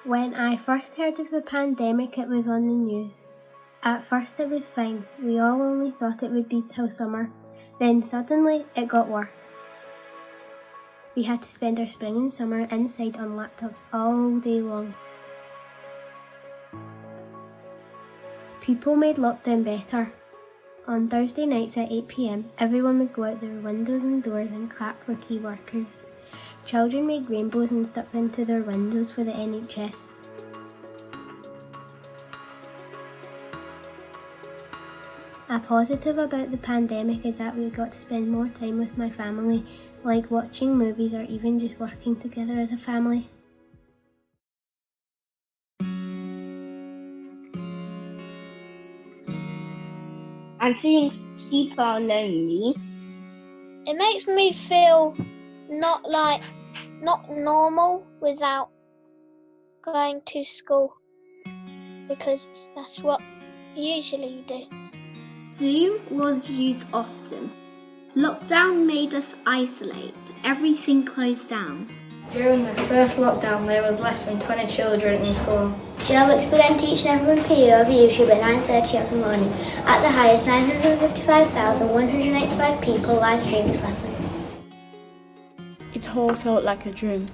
When I first heard of the pandemic, it was on the news. At first it was fine. We all only thought it would be till summer. Then suddenly it got worse. We had to spend our spring and summer inside on laptops all day long. People made lockdown better. On Thursday nights at 8 p.m, everyone would go out their windows and doors and clap for key workers. Children made rainbows and stuck them to their windows for the NHS. A positive about the pandemic is that we got to spend more time with my family, like watching movies or even just working together as a family. I'm feeling super lonely. It makes me feel not normal without going to school, because that's what you usually do. Zoom was used often. Lockdown made us isolate. Everything closed down. During the first lockdown, there was less than 20 children in school. Genomics began teaching everyone PE over YouTube at 9:30 every morning. At the highest, 955,185 people live streamed this lesson. It all felt like a dream.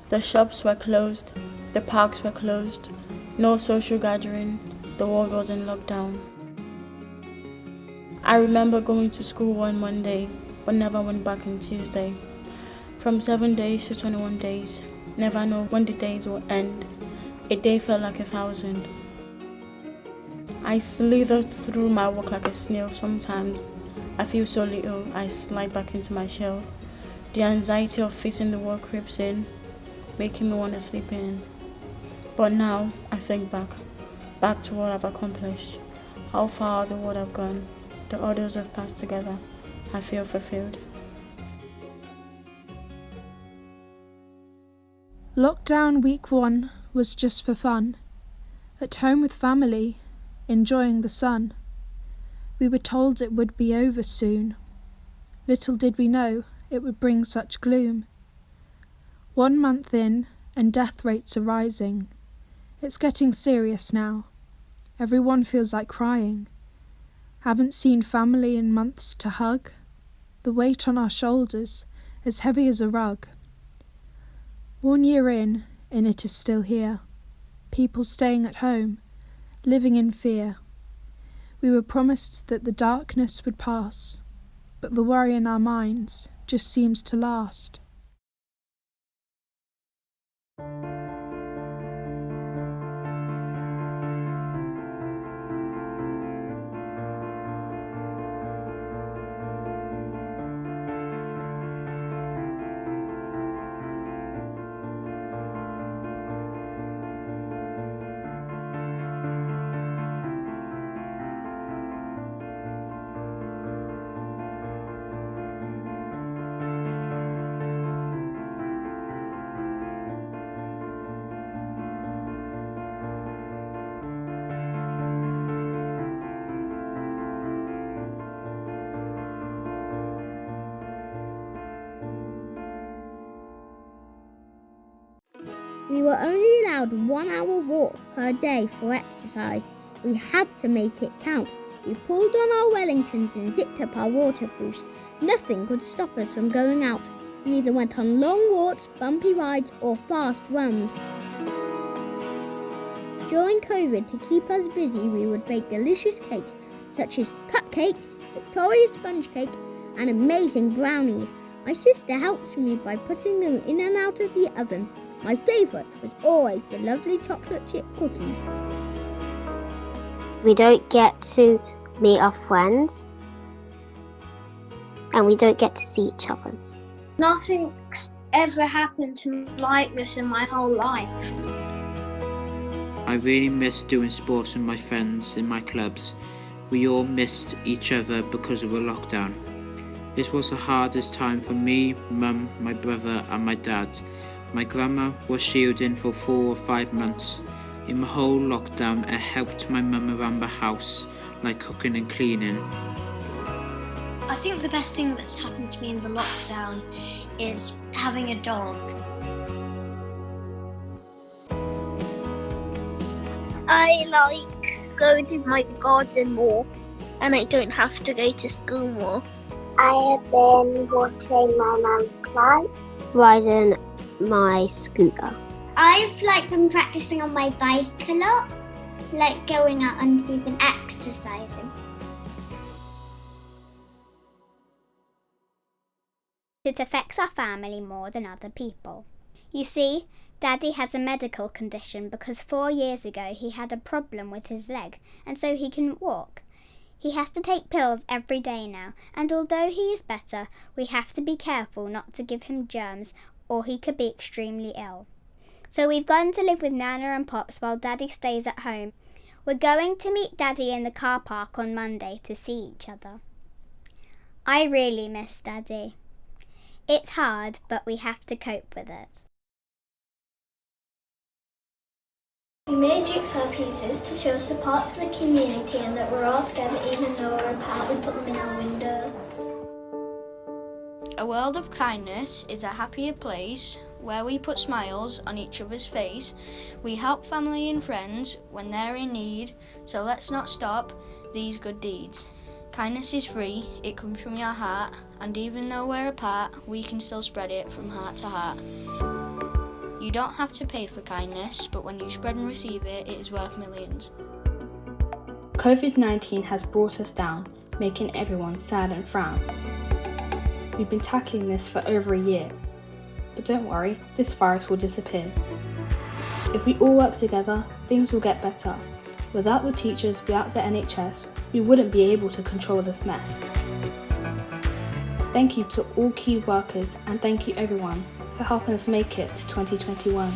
The shops were closed, the parks were closed, no social gathering, the world was in lockdown. I remember going to school one Monday, but never went back on Tuesday. From 7 days to 21 days, never know when the days will end. A day felt like 1,000. I slithered through my work like a snail sometimes. I feel so little, I slide back into my shell. The anxiety of facing the world creeps in, making me want to sleep in. But now, I think back to what I've accomplished, how far the world have gone, the others we've passed together. I feel fulfilled. Lockdown week 1 was just for fun. At home with family, enjoying the sun. We were told it would be over soon. Little did we know it would bring such gloom. 1 month in, and death rates are rising. It's getting serious now. Everyone feels like crying. Haven't seen family in months to hug. The weight on our shoulders is heavy as a rug. 1 year in, and it is still here. People staying at home, living in fear. We were promised that the darkness would pass, but the worry in our minds just seems to last. We were only allowed 1 hour walk per day for exercise. We had to make it count. We pulled on our Wellingtons and zipped up our waterproofs. Nothing could stop us from going out. We either went on long walks, bumpy rides, or fast runs. During COVID, to keep us busy, we would bake delicious cakes such as cupcakes, Victoria sponge cake, and amazing brownies. My sister helped me by putting them in and out of the oven. My favourite was always the lovely chocolate chip cookies. We don't get to meet our friends, and we don't get to see each other. Nothing's ever happened to me like this in my whole life. I really miss doing sports with my friends in my clubs. We all missed each other because of the lockdown. This was the hardest time for me, Mum, my brother and my dad. My grandma was shielding for 4 or 5 months. In the whole lockdown, I helped my mum around the house, like cooking and cleaning. I think the best thing that's happened to me in the lockdown is having a dog. I like going in my garden more, and I don't have to go to school more. I have been watering my mum's plants, riding my scooter. I've been practicing on my bike a lot, going out and we've been exercising. It affects our family more than other people. You see, Daddy has a medical condition because 4 years ago he had a problem with his leg and so he couldn't walk. He has to take pills every day now, and although he is better, we have to be careful not to give him germs or he could be extremely ill. So we've gone to live with Nana and Pops while Daddy stays at home. We're going to meet Daddy in the car park on Monday to see each other. I really miss Daddy. It's hard, but we have to cope with it. We made jigsaw pieces to show support to the community and that we're all together even though we're apart. We put them in our window. A world of kindness is a happier place where we put smiles on each other's face. We help family and friends when they're in need, so let's not stop these good deeds. Kindness is free, it comes from your heart, and even though we're apart, we can still spread it from heart to heart. You don't have to pay for kindness, but when you spread and receive it, it is worth millions. COVID-19 has brought us down, making everyone sad and frown. We've been tackling this for over a year, but don't worry, this virus will disappear. If we all work together, things will get better. Without the teachers, without the NHS, we wouldn't be able to control this mess. Thank you to all key workers and thank you everyone for helping us make it to 2021.